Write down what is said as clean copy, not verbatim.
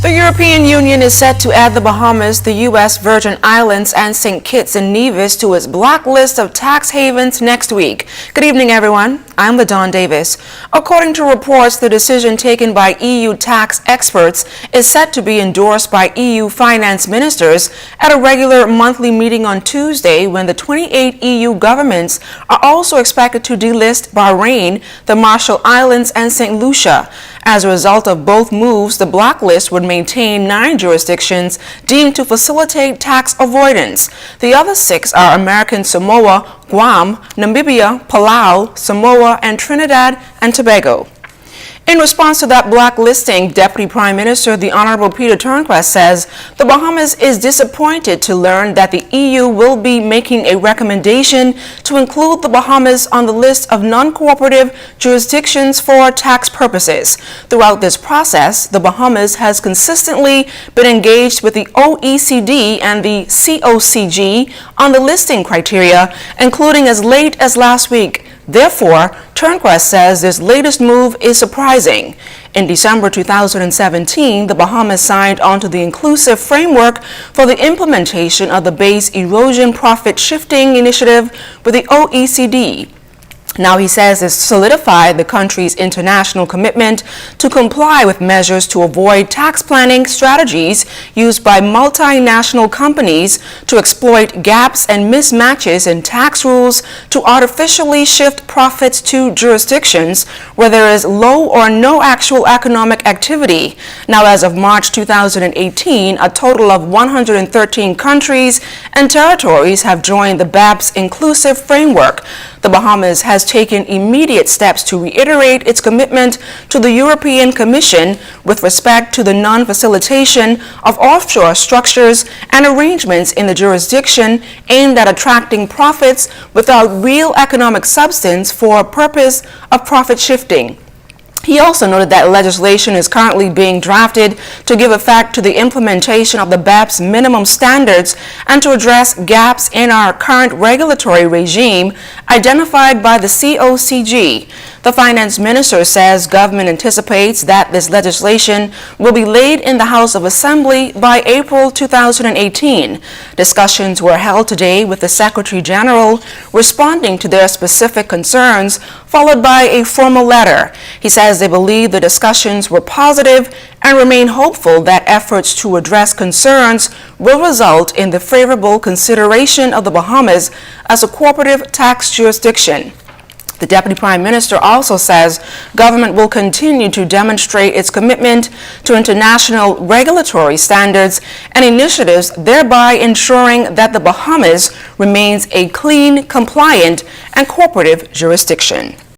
The European Union is set to add the Bahamas, the U.S. Virgin Islands, and St. Kitts and Nevis to its blacklist of tax havens next week. Good evening, everyone. I'm LaDawn Davis. According to reports, the decision taken by EU tax experts is set to be endorsed by EU finance ministers at a regular monthly meeting on Tuesday, when the 28 EU governments are also expected to delist Bahrain, the Marshall Islands, and St. Lucia. As a result of both moves, the blacklist would maintain 9 jurisdictions deemed to facilitate tax avoidance. The other 6 are American Samoa, Guam, Namibia, Palau, Samoa, and Trinidad and Tobago. In response to that blacklisting, Deputy Prime Minister the Honorable Peter Turnquest says the Bahamas is disappointed to learn that the EU will be making a recommendation to include the Bahamas on the list of non-cooperative jurisdictions for tax purposes. Throughout this process, the Bahamas has consistently been engaged with the OECD and the COCG on the listing criteria, including as late as last week. Therefore, Turnquest says this latest move is surprising. In December 2017, the Bahamas signed onto the inclusive framework for the implementation of the Base Erosion Profit Shifting Initiative with the OECD. Now he says this solidified the country's international commitment to comply with measures to avoid tax planning strategies used by multinational companies to exploit gaps and mismatches in tax rules to artificially shift profits to jurisdictions where there is low or no actual economic activity. Now, as of March 2018, a total of 113 countries and territories have joined the BEPS inclusive framework. The Bahamas has taken immediate steps to reiterate its commitment to the European Commission with respect to the non-facilitation of offshore structures and arrangements in the jurisdiction aimed at attracting profits without real economic substance for a purpose of profit shifting. He also noted that legislation is currently being drafted to give effect to the implementation of the BEPS minimum standards and to address gaps in our current regulatory regime identified by the COCG. The finance minister says government anticipates that this legislation will be laid in the House of Assembly by April 2018. Discussions were held today with the Secretary General responding to their specific concerns, followed by a formal letter. He says they believe the discussions were positive and remain hopeful that efforts to address concerns will result in the favorable consideration of the Bahamas as a cooperative tax jurisdiction. The Deputy Prime Minister also says government will continue to demonstrate its commitment to international regulatory standards and initiatives, thereby ensuring that the Bahamas remains a clean, compliant, and cooperative jurisdiction.